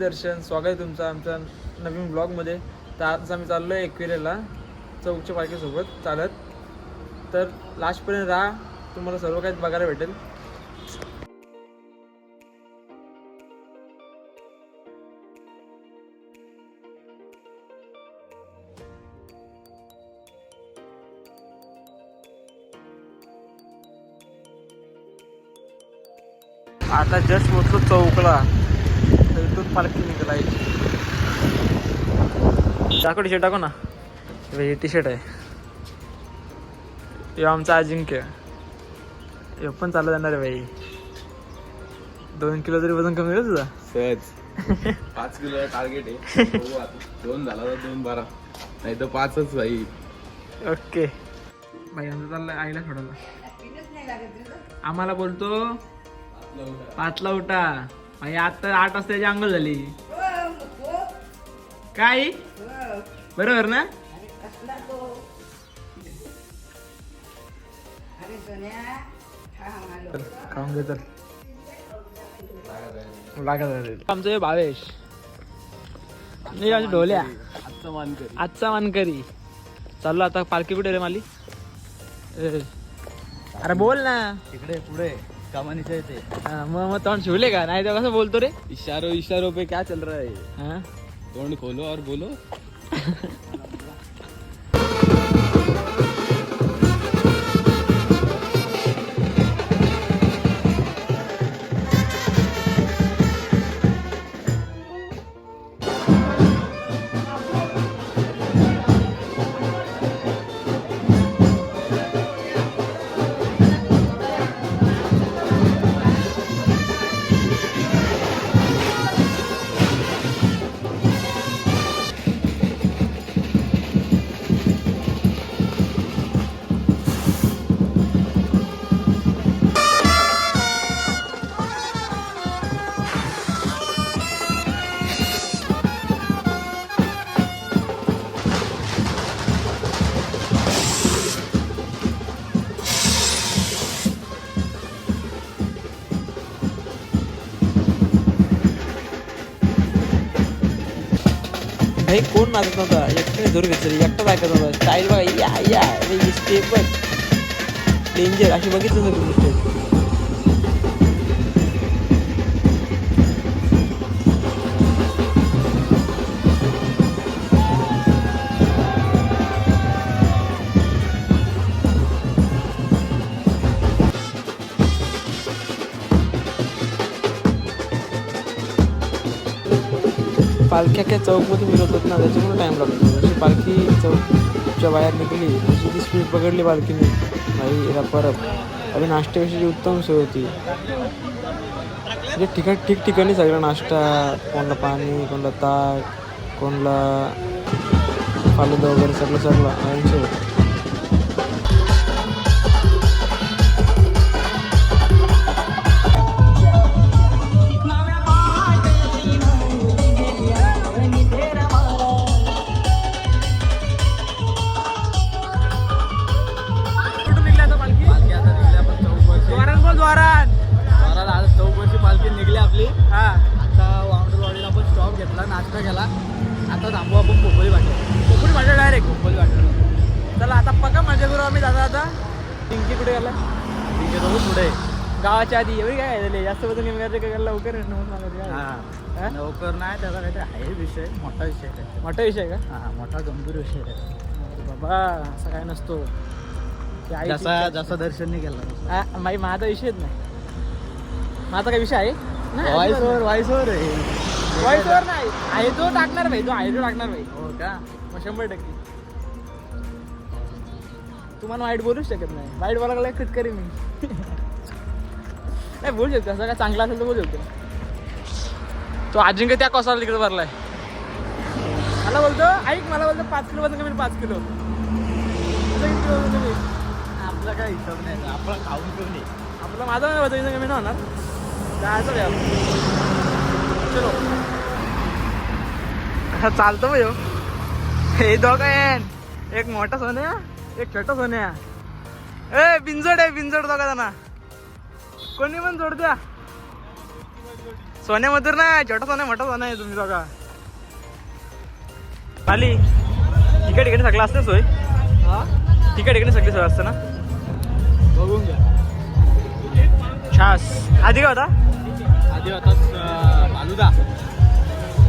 दर्शन, स्वागत आहे तुमचं आमच्या नवीन ब्लॉगमध्ये. तर आज आम्ही चाललो आहे एकविरेला चौकच्या पालखीसोबत चालत. तर लास्टपर्यंत राहा, तुम्हाला सर्व काही बघायला भेटेल. आता जस्ट पोचलो चौकला, तर इथून पालखी निघालायची. दाखव टी शर्ट, टाकू ना. हे टी शर्ट आहे, हे आमचा अजिंक्य. हे पण चालत जाणार आहे भाई. 2 किलो तरी वजन कमी होईल तुझा सहज. 5 किलो टार्गेट आहे. 2 झाला तर 2 12, नाही तर 5च भाई. ओके भाई, आमचं चाललंय आईला सोडायला. आम्हाला बोलतो 5ला उठा भाई. आता 8 वाजता त्याची अंघोळ झाली. काय बरोबर ना? खाऊन घे तर लागत. आमचं भावेश नाही, ढोल्या आजचा मानकरी. चाललो आता. पालखी कुठे रे माली? अरे बोल ना. तिकडे पुढे कामानीच्या येते. मग तोंड शिवले का नाही? तर कसं बोलतो रे? इशारों पे क्या चल रहा है? हाँ? तोंड खोलो और बोलो. भाई कोण नाचत नव्हता, एकट्याने जोर घेतली, एकटाच ऐकत नव्हता. स्टाईल बघा, या या स्टेप बघ, डेंजर अशी बघितलं ना तुम्ही स्टेप. पालख्या काय चौकमध्ये मिळवतात ना, त्याच्यामुळे टाईम लागतो. जशी पालखी चौकच्या बाहेर निघली तशी ती स्पीड पकडली पालखीने भाई. याला परत अभी नाश्त्याविषयी उत्तम सोय होती. म्हणजे ठिकठिकाणी सगळा नाश्ता, कोणाला पाणी, कोणाला ताक, कोणाला फालुदा वगैरे सगळं सोय होतं. पालखी निघली आपली. हा, आता वावडरवाडीला आपण स्टॉप घेतला, नाश्ता केला. आता थांबू आपण पोपळी वाटेल डायरेक्ट पोपळी वाटेल. चला आता पका मजा करू आम्ही. दादा पिंकी कुठे गेला? ठीक आहे, पुढे गावाच्या आधी एवढी काय झाली? जास्त बघून लवकर लवकर नाही, त्याचा काहीतरी आहे विषय, मोठा विषय आहे. मोठा विषय का? हा, मोठा गंभीर विषय आहे बाबा. असं काय नसतो. जसा दर्शनने केला माई माझा विषयच नाही. माझा काय विषय आहे? व्हॉइसवर व्हॉइसवर नाही आहे. तो टाकणार भाई, तो आहे तो टाकणार भाई. हो का? मग 100%. तुम्हाला वाईट बोलूच शकत नाही. वाईट बोलायला खटकरी मी नाही बोलू शकतो. असं काय चांगला असेल तर बोलू शकतो. तो अजिंक्य त्या कोसाला तिकडे भरलाय. मला बोलतो ऐक, मला बोलतो 5 किलो वजन कमी. 5 किलो आपला काय हिशोब नाही, आपला खाऊन पिऊन आपलं. माझं वजन कमी नाही होणार. जायचं द्या. चलो असं चालतो भाई. हे दोघं आहे, एक मोठा सोन्या, एक छोटा सोन्या. ए बिंजोड आहे, बिंजोड दोघा जण. कोणी पण जोड द्या. सोन्यामधून ना छोटा सोन्या मोठा सोन्या आहे तुम्ही बघा आली तिकडे इकडे सगळं असतं सोय तिकडे इकडे सगळी सोय असतं ना बघून घ्या छास आधी काय होता आधी होता फालुदा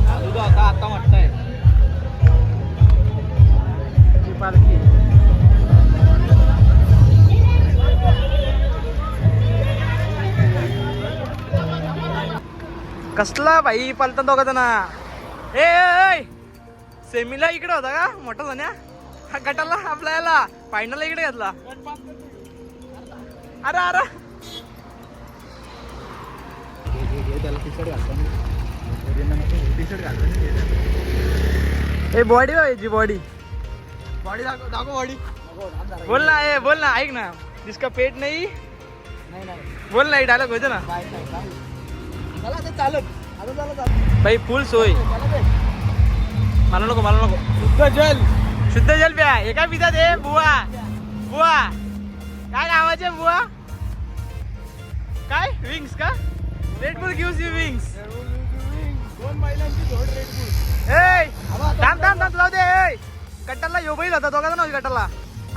होता आता मोठा आहे पालखी कसला भाई पालता दोघा जण ए सेमीला इकडे होता का मोठा सोन्या हा गटाला आपला याला फायनलला इकडे घेतला अरे अरे त्याला टी शर्ट घालतो ए बॉडी जी बॉडी बॉडी दाखव बॉडी बोल ना ऐक ना जिसका पेट नाही बोल ना डायलॉग होते ना भाई फुल सोय मला नको शुद्ध जल प्या हे काय पितात हे बुवा काय नावाचे बुवा काय विंग्स का red boule gives you wings 2 महिन्यांची जोड रेड बुल थांब जाऊ दे कट्टाला यो बैल होता दोघा जण कट्टाला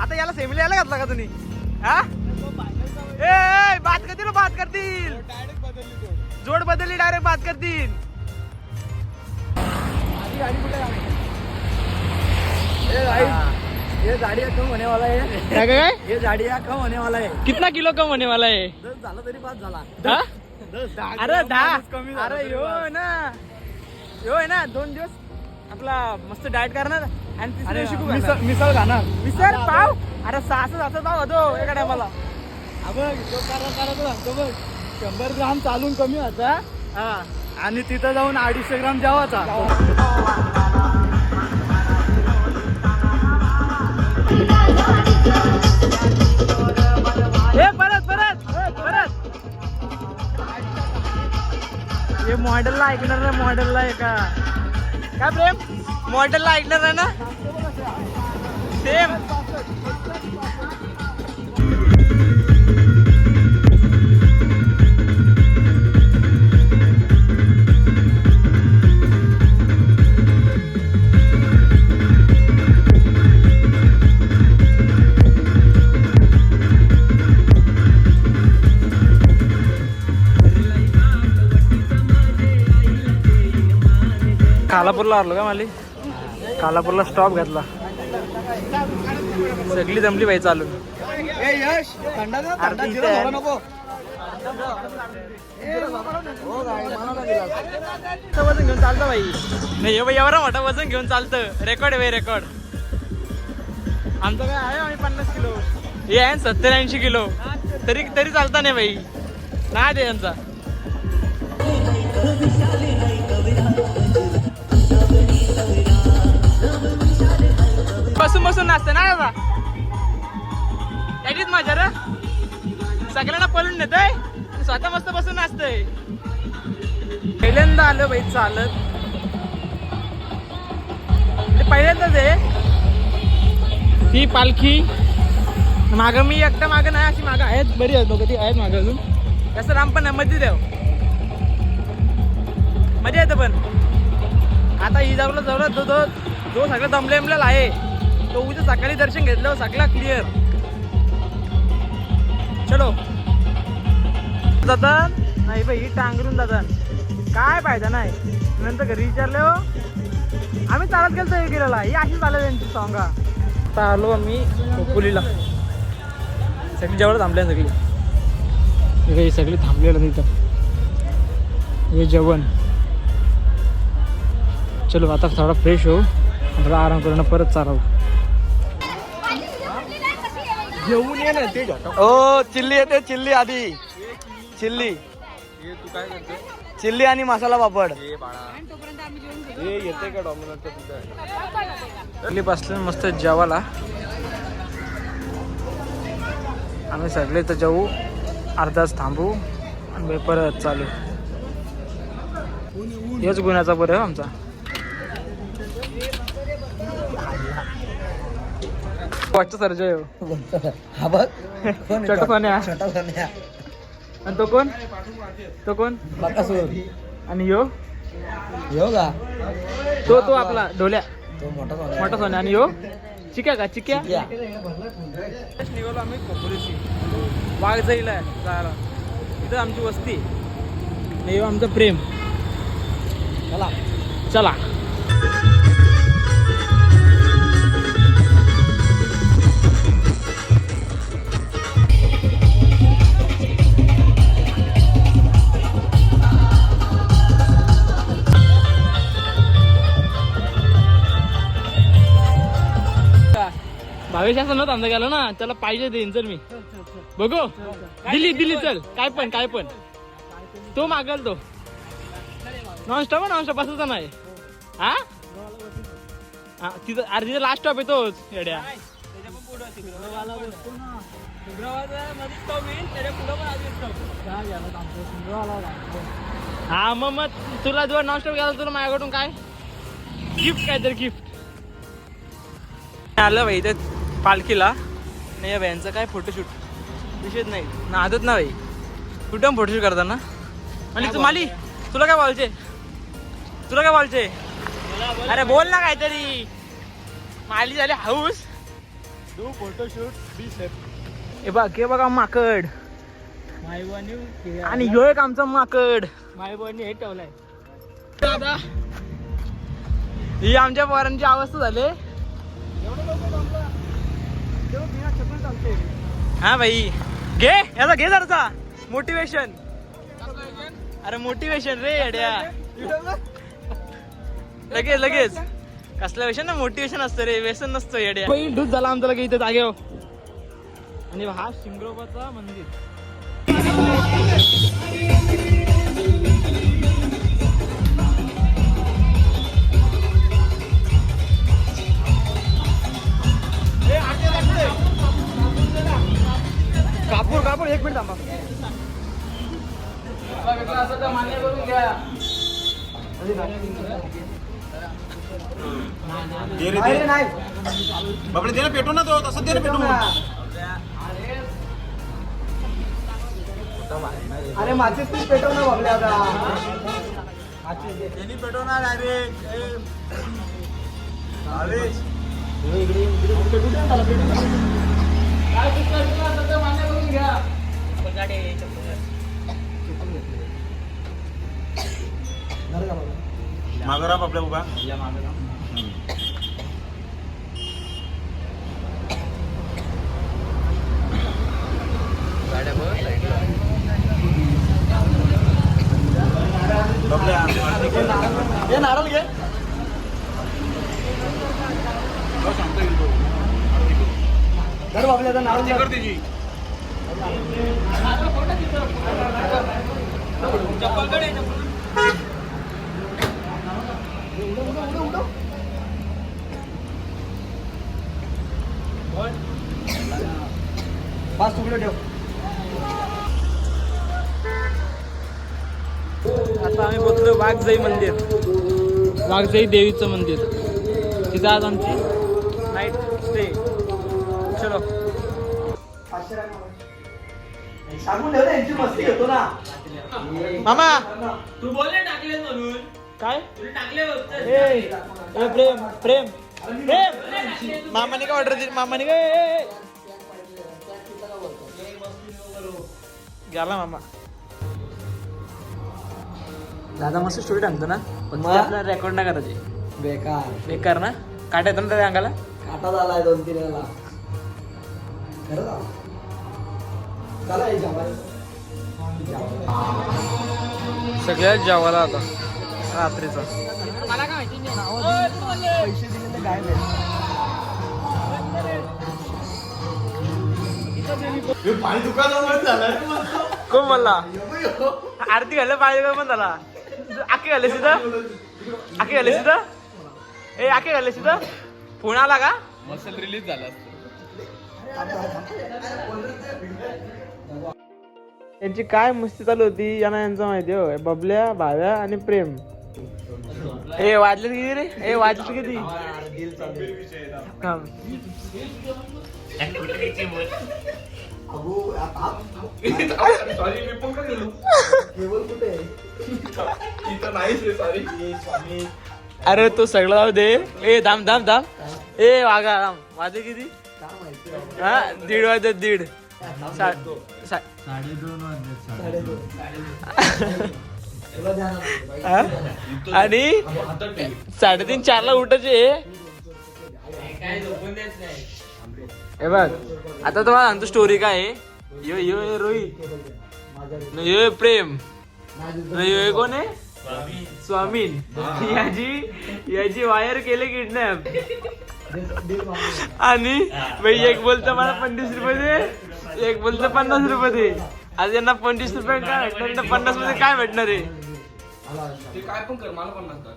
आता याला सेमीला यायला घातला का तुम्ही हा बात करतील डायरेक्ट बदलली जोड बदलली डायरेक्ट बात करतील ये गाड़ी कम होने वाला है काय ये गाड़ी कम होने वाला है कितना किलो कम होने वाला है 10 झाला तरी 5 झाला हा? 10 अरे 10 कमी अरे यो आहे ना 2 दिवस आपला मस्त डाएट करणार आणि तिसऱ्या दिवशी खूप खाणार. मिसळ खाणार मिसळ पाव अरे 600 पाव होतो एका टायमाला बघ तो करत सांगतो बघ 100 ग्राम चालून कमी होता हा आणि तिथं जाऊन 250 ग्राम जेवाचा परत हे मॉडेलला ऐकणार ना मॉडेलला आहे का काय प्रेम मॉडेलला ऐकणार आहे ना सेम कालापूरला आलो का माली कालापूरला स्टॉप घेतला सगळी जमली बाई चालून यश थंडा नको वजन घेऊन चालतं बाई नाही एवढा मोठा वजन घेऊन चालतं रेकॉर्ड आहे रेकॉर्ड आमचं काय आहे आम्ही 50 किलो हे आहे 70-80 किलो तरी चालता नाही बाई नाही ते यांचा बसून नाचतं ना दादा त्याचीच मजा रे सगळ्यांना पळून नेतोय स्वतः मस्त बसून नाचतोय पहिल्यांदा आलं बाई चालत पहिल्यांदाच आहे ती पालखी मागं मी एकटा मागं नाही अशी मागं आहेत बरी आहेत बघ ती आहेत मागं अजून कसं राम पण मध्ये द्याव मजा येतं पण आता ही जवळ जो सगळं दमलेला आहे तो उद्या सकाळी दर्शन घेतलं सगळा क्लिअर चलो जातात नाही बाई ही टांगरून जातात काय फायदा नाही नंतर घरी विचारले हो आम्ही चालत गेलो हे गेलेला ही अशी चालत त्यांची सॉंगा आता आलो आम्ही खोपोलीला सगळी जेवढं थांबले सगळी सगळी थांबलेलं तिथं हे जेवण चलो आता थोडा फ्रेश हो थोडा आराम करून परत चालव जेवून ये ना ते ओ चिल्ली येते चिल्ली आधी चिल्ली तू काय करतो चिल्ली आणि मसाला पापड हे बाळा हे येते का डॉमिनोजचं तुझं बसले मस्त जेवायला आम्ही सगळे तर जाऊ अर्धाच थांबू आणि परत चालू हेच गुन्ह्याचा बरं आहे आमचा वाटतं सर्जय हा बघ छोटा सोन्या छोटा सोन्या आणि तो कोण बकासूर आणि यो येऊ का तो आपला ढोल्या तो मोठा मोठा सोन्या. आणि यो चिक्या का चिक्या. निघालो आम्ही खोपोलीशी वाघ जायला जायला. इथं आमची वस्ती आणि यो आमचं प्रेम. चला चला. भावेश असं नव्हतं आमचा गेला ना, त्याला पाहिजे देईन चल मी बघू. दिली चल. काय पण तो मागल तो नॉनस्टॉप बसायचा नाही. हा तिथं अरे तिथं लास्ट स्टॉप आहे तोच येड्या. हा मग तुला जेव्हा नॉनस्टॉप गेला तुला माझ्याकडून काय गिफ्ट, काहीतरी गिफ्ट आलं भाई इथे पालखीला. नाही या भाईंचं काय फोटोशूट विषयच नाही नादत ना भाई. कुठं फोटोशूट करताना आणि तू माली तुला काय बोलचे अरे बोल ना काहीतरी. माली झाले हाऊस तू फोटोशूट हे बघा माकड. आणि ह्यो एक आमचा माकड. मायबानी हे ठेवलाय. दादा ही आमच्या पोरांची अवस्था झाली. हा भाई घे याचा घे जराचा मोटिवेशन. अरे मोटिवेशन रे येड्या. लगेच कसलं व्यसन ना मोटिवेशन असतं रे, व्यसन नसतं येड्या. ढूस झाला आमचा लगे इथे जागेवर. आणि हा शिंगरोबाचा मंदिर. कापूर 1 मिनिट थांबा. मान्य करून घ्या. बापरे दे ना पेटू ना तो तसं दे ना पेटू. अरे माचीस तू पेटव ना बाबल्या आता. त्यांनी पेटवणार मान्य करून घ्या. मागरा आपल्या उभा. हे नारळ घे. बाबल्या नारळ पाच तुकडे ठेव. आता आम्ही पोहोचलो वाघजाई मंदिर. वाघजाई देवीचं मंदिर. तिथं आज आमची नाईट स्टे. चलो सांगून ठेव यांची मस्ती घेतो ना मामा. तू बोलले टाकले म्हणून काय टाकले. प्रेम मामाने काय ऑर्डर दिली. मामाने काय गेला मामा. दादा मस्त स्टोरी टाकतो ना, पण आपल्याला रेकॉर्ड नाही करायचे. बेकार ना. काटा येतो ना त्या अंगाला. काटा झालाय 2-3 वेळा. सगळ्यात जेवायला आता रात्रीचा. मला काय माहिती पैसे दिलेले काय पाणी दुकानावर झालं. कोण बोलला. आरती घाल पाहिजे पण झाला. आखे घाले सीधा. ए आखे घाले सीधा. फोन आला का. मसल रिलीज झाला असतं. यांची काय मस्ती चालू होती यांना यांचं माहिती हो. बबल्या भाव्या आणि प्रेम ए वाजले किती रे? ए वाजले किती? थांब. सॉरी मी पण गेलो इथं नाहीच रे सॉरी. अरे तो सगळं जाऊ दे. ए थांब थांब थांब. ए वागा थांब. वाजे किती? हा 1:30 वाजत 1:30. 2:30 आणि 3:30 4ला उठायचे. हे बघ आता तुम्हाला सांगतो स्टोरी काय आहे. यो यो यो रोहित यो प्रेम यो कोण आहे? स्वामीन. याची वायर केले किडनॅप आणि एक बोलतं मला 25 रुपये दे, एक बोलतं 50 रुपये दे. आज यांना 25 रुपये काय भेटणार, 50 मध्ये काय भेटणार आहे? ते काय पण कर मला पण नसतं.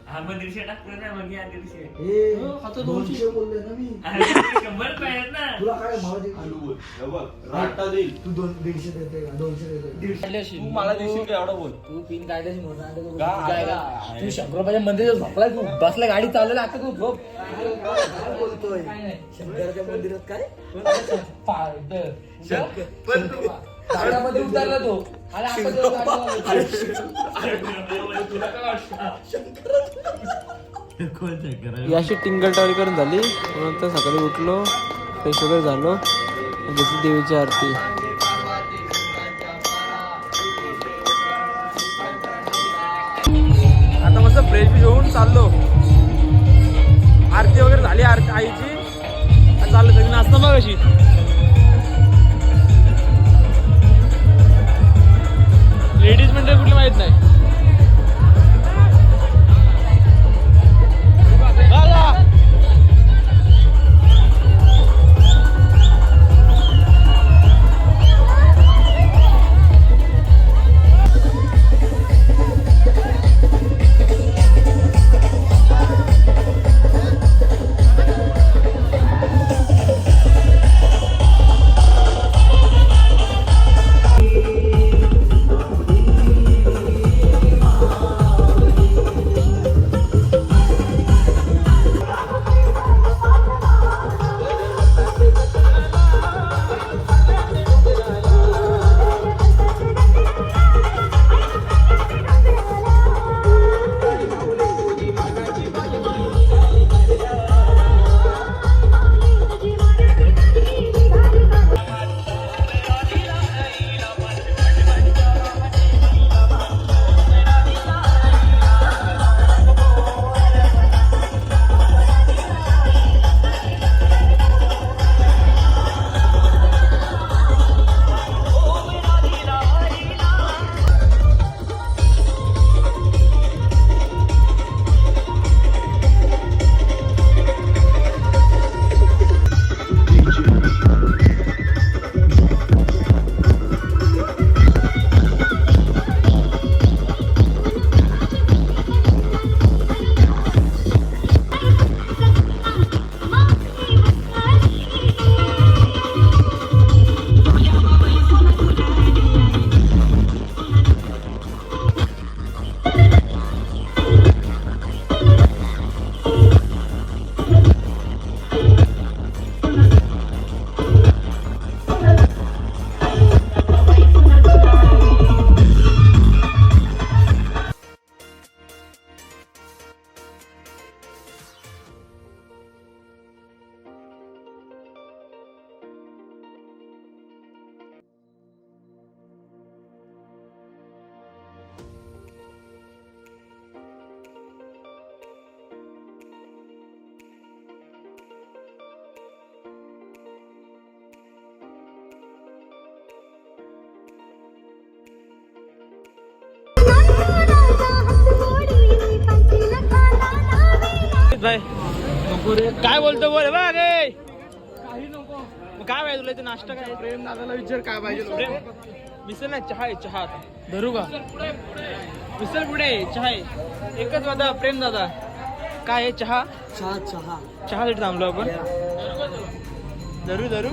तू मला देशील का एवढं बोल. तू पिन काढल्याशी तू 100 रुपयाच्या मंदिरात झोपलाय. तू बसला गाडी चालवला आता तू झोप. काय बोलतोय शंकराच्या मंदिरात काय पण तू गाड्यामध्ये उतरला तो. अरे ही अशी टिंगल टावरी करून झाली. नंतर सकाळी उठलो, फ्रेश वगैरे झालो, घेतली देवीची आरती. आता मस्त फ्रेश बी होऊन चाललो. आरती वगैरे झाली आईची. चाललो तरी नाचतो मग अशी. लेडीज म्हणजे कुठली माहित नाही. भाई काय बोलतो बोल बघ. काही नको काय पाहिजे तुला? नाश्ता काय? प्रेम दादाला विचार काय पाहिजे. प्रेम मिसळ नाही, चहा आहे. चहा धरू का? मिसळ पुढे चहा आहे. एकच वादा प्रेम दादा काय आहे? चहा. चहा चहा चहासाठी थांबलो आपण. धरू धरू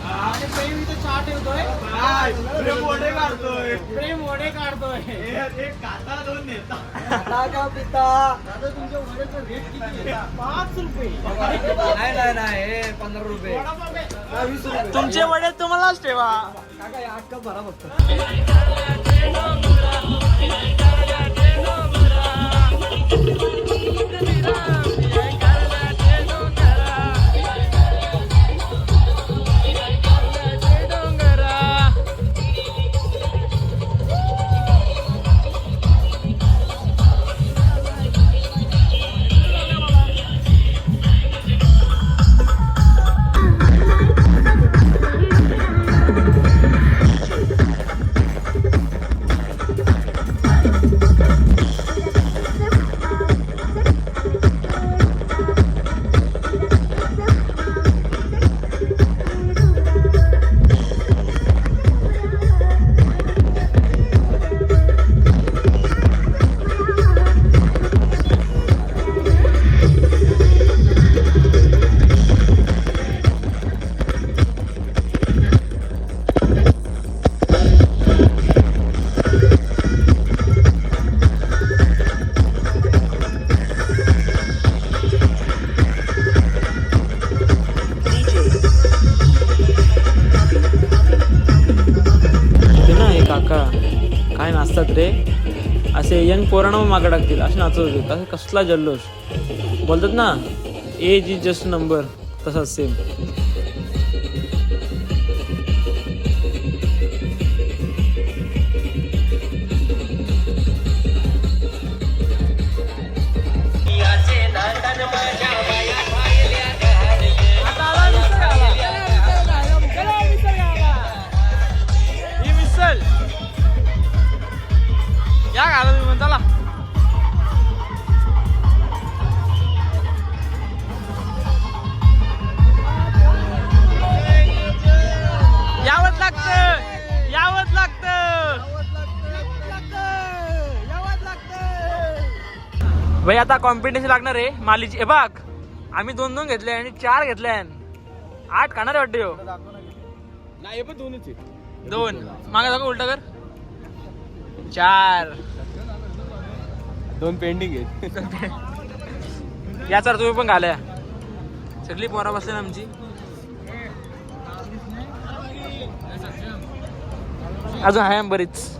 प्रेम इथं चहा ठेवतोय प्रेम वडे काढतोय खाता का पिता दादा तुमच्या वड्याचा रेट किती आहे 5 रुपये नाही 15 रुपये 20 रुपये तुमचे वडे तुम्हालाच ठेवा काका 8 कप भरा फक्त काका काय नाचतात रे असे यंग पोरांना मागं टाकतील असे नाचत होते असं कसला जल्लोष बोलतात ना एज इज जस्ट नंबर तसाच सेम या घाला तुम्ही चला यावंच लागतं यावंच लागतं भाई आता कॉम्पिटिशन लागणार आहे मालीची हे बघ आम्ही 2-2 घेतले आणि 4 घेतले 8 खाणार आहे वाटते नाही पण 2च आहे 2 मागे जागा उलटा कर 4 2 पेंडिंग आहेत याचा तुम्ही पण घाल्या सगळी पोरा बसले ना आमची अजून आहे बरीच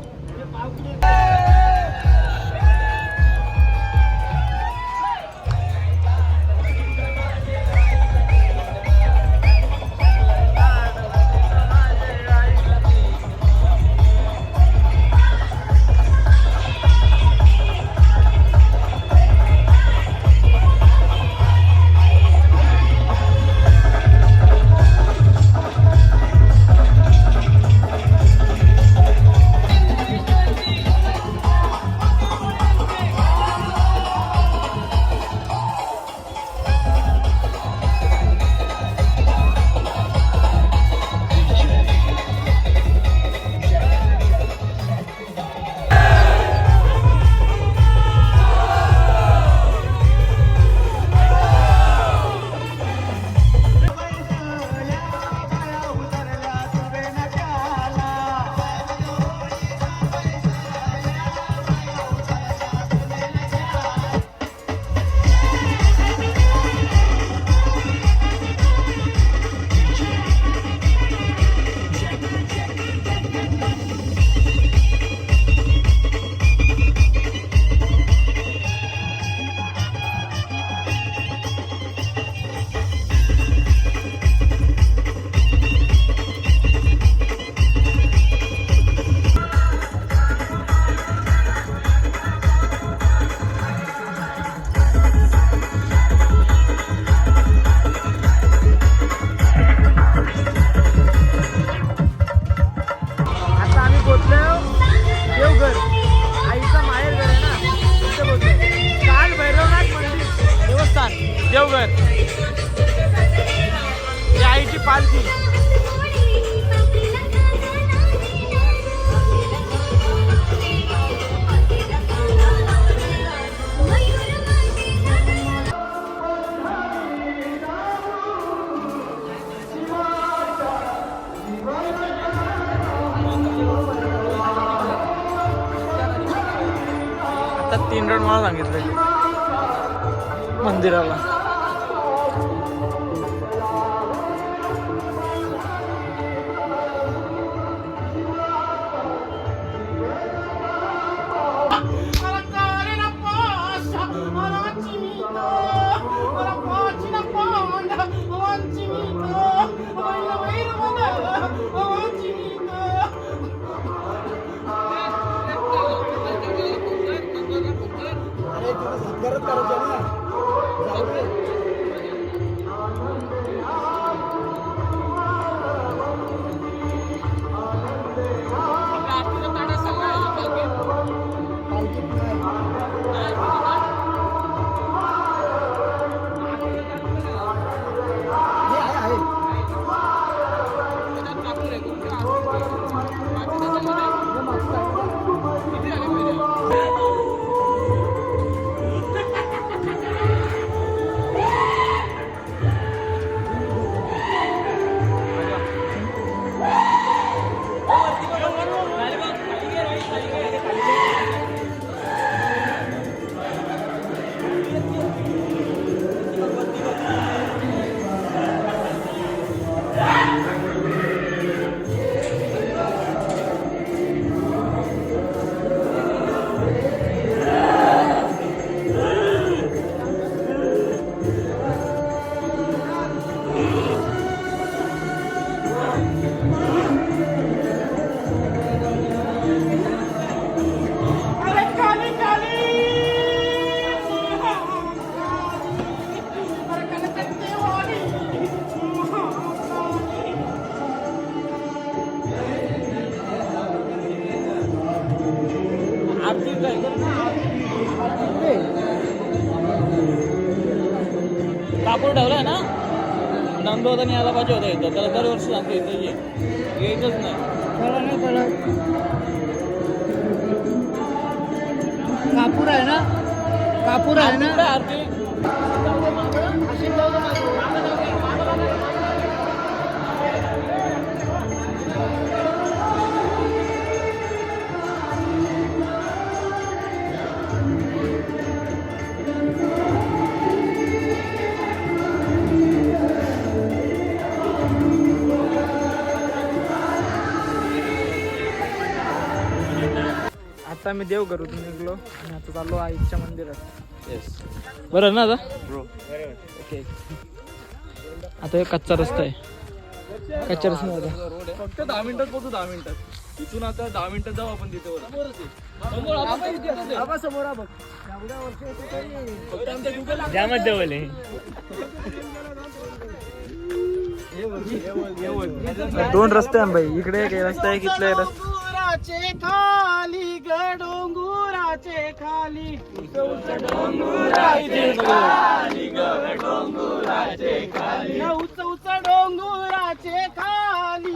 500 मला सांगितलं मंदिराला. कापूर ठेवलाय ना, नंदोदनी यायला पाहिजे होता इथं. त्याला दरवर्षी सांगतो इथं यायचंच नाही. कापूर आहे ना, कापूर आहे ना. आरती आता मी देवघरातून निघलो आणि आता चाललो आईच्या मंदिरात. येस, बरं ना आता ओके. आता एक कच्चा रस्ता आहे, कच्चा रस्ता आता फक्त 10 मिनिटात पोहोचू. 10 मिनिटात इथून आता 10 मिनिटात जाऊ आपण तिथे. जामच जवळ आहे. 2 रस्ते आहे बाई, इकडे एक रस्ता आहे, इथला एक रस्ता. खाली डोंगुराचे खाली उच उच डोंगुराचे खाली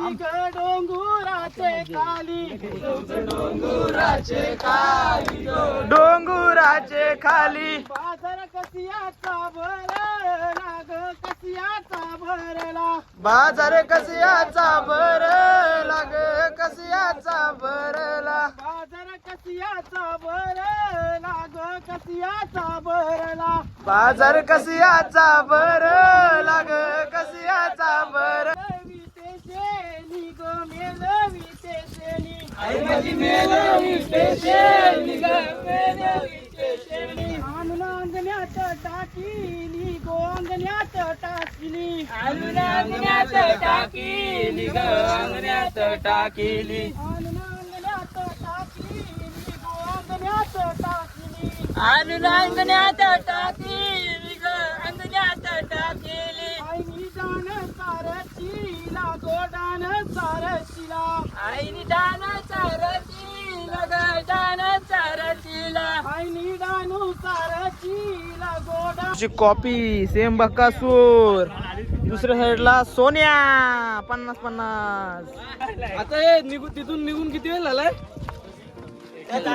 डोंगुराचे खाली बाजार कसियाचा भरला ग कसियाचा भरला बाजार कसियाचा भरला ग कसियाचा भरला बाजार कसियाचा भरला ग कसियाचा भरला बाजार कसियाचा भरला ग कसियाचा भर. अंगण्यात टाकीली गो अंगण्यात टाकीली अंगण्यात टाकीली ग अंगण्यात टाकीली अंगण्यात टाकीली गो अंगण्यात टाकीली अंगण्यात टाकीली ग अंगण्यात टाकीली. आईनी दान सारचीला गोडान सारचीला आईनी दान सारचीला ग दान सारचीला. आईनी दानू सारचीला गोडा कॉपी सेम बकासूर. दुसऱ्या साईडला सोन्या 50-50. आता हे तिथून निघून किती वेळ झालाय?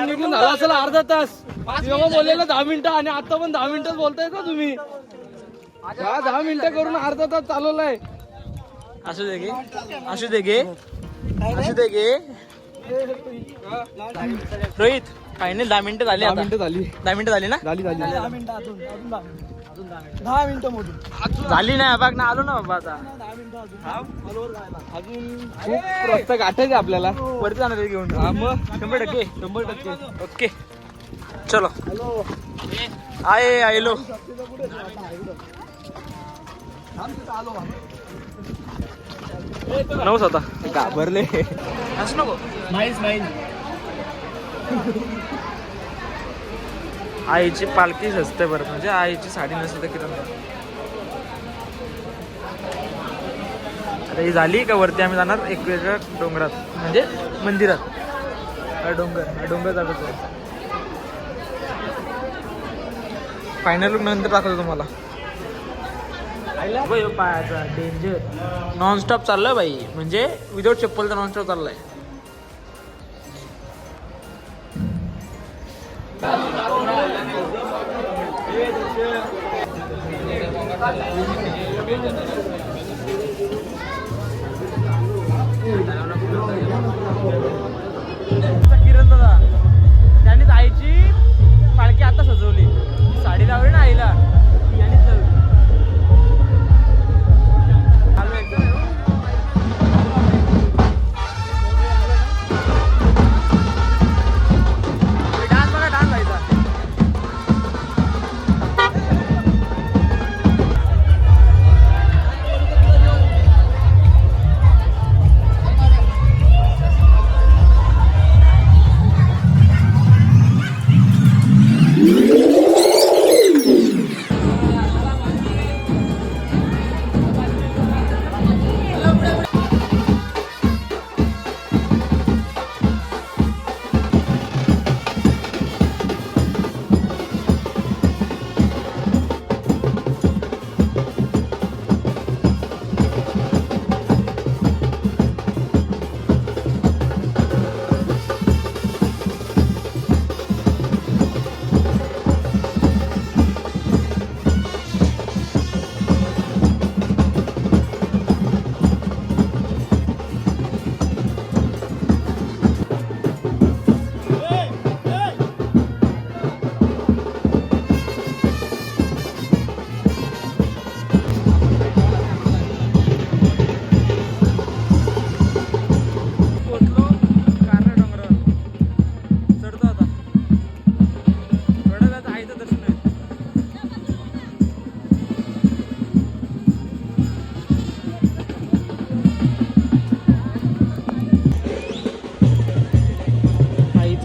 निघून झाला असेल अर्धा तास. तेव्हा बोललेलं 10 मिनिटं आणि आता पण 10 मिनिटं बोलताय का तुम्ही? 10 मिनिटं करून अर्धा तास चालवलाय. असू दे गे, असू दे गे, असू दे गे. रोहित फायनल 10 मिनिटं झाली 10 आता. मिनिटं झाली 10 मिनिटं झाली ना? झाली झाली 10 मिनिटं अजून 10 मिनिटं मोजून झाली नाही बघ ना, आलो ना बाबा आता. 10 मिनिटं अजून अजून खूप रस्ता गाठायचे आपल्याला. वरती जाणार आहे घेऊन. हा मग 100%. ओके चलो. आये आयलो. नऊच होता. घाबरले. असं नको. आईची पालखी सजते बरं, म्हणजे आईची साडी नसते तर किती. आता ही झाली का वरती आम्ही जाणार एक वेगळ्या डोंगरात, म्हणजे मंदिरात. हा डोंगर दाखवतो. फायनल लुक नंतर दाखवतो तुम्हाला. पायाचा डेंजर नॉनस्टॉप चाललाय बाई, म्हणजे विदाउट चप्पलचा नॉनस्टॉप चाललाय. किरण दादा त्यांनीच आईची पालखी आता सजवली. साडी लावली ना आईला, यांनीच लावली. डान्स बघा, डान्स व्हायचा.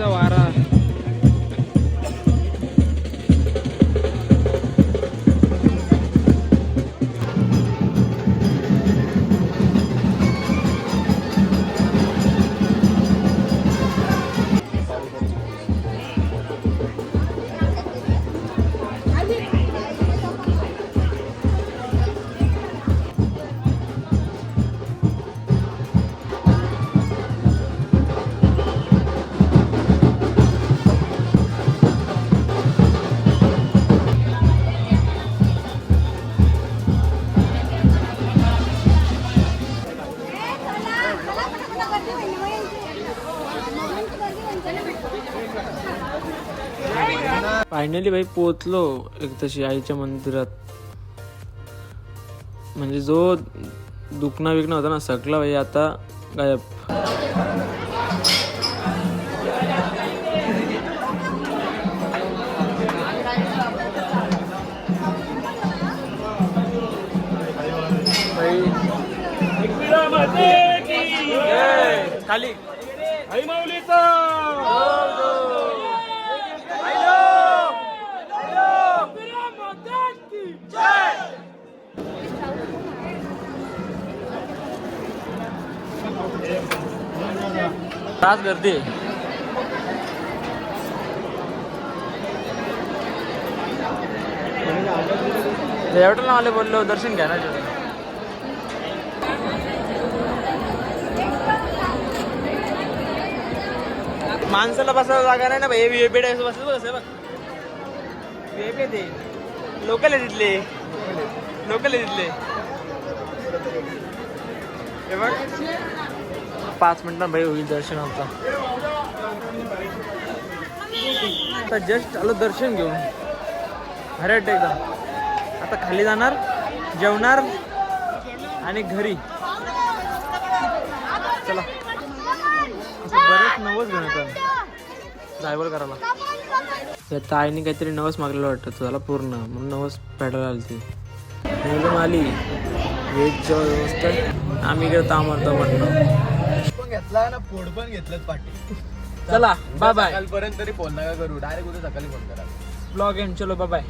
वारा. फायनली भाई पोचलो एक तशी आईच्या मंदिरात. म्हणजे जो दुखणं विकणं होता ना सगळा भाई आता गायब. खाली आई माऊलीचा तास गर्दी. एवढं ना आले बोललो दर्शन घ्या ना. माणसाला बसायला जागा नाही ना भाई. व्हीआयपी बसलं बस बघ. व्हीआयपी ते लोकल आहे तिथले. लोकल आहे तिथले. हे बघ 5 मिनिटां भाई होईल दर्शन आमचा. आता जस्ट आलो दर्शन घेऊन. अरे वाटतं एकदम. आता खाली जाणार, जेवणार आणि घरी. चला बरेच नवस घेऊन येतात ड्रायव्हर करायला. त्या ताईने काहीतरी नवस मागलेलं वाटतं झाला पूर्ण, म्हणून नवस फेडायला आली ती. मुलं आली व्हेज व्यवस्था, आम्ही इकडे तामरतो म्हटलं. पण घेतला ना, फोड पण घेतलं पाठी. चला बाय बाय. कालपर्यंत तरी फोन नका करू, डायरेक्ट उद्या सकाळी फोन करा. ब्लॉग एंड चलो बाय बाय.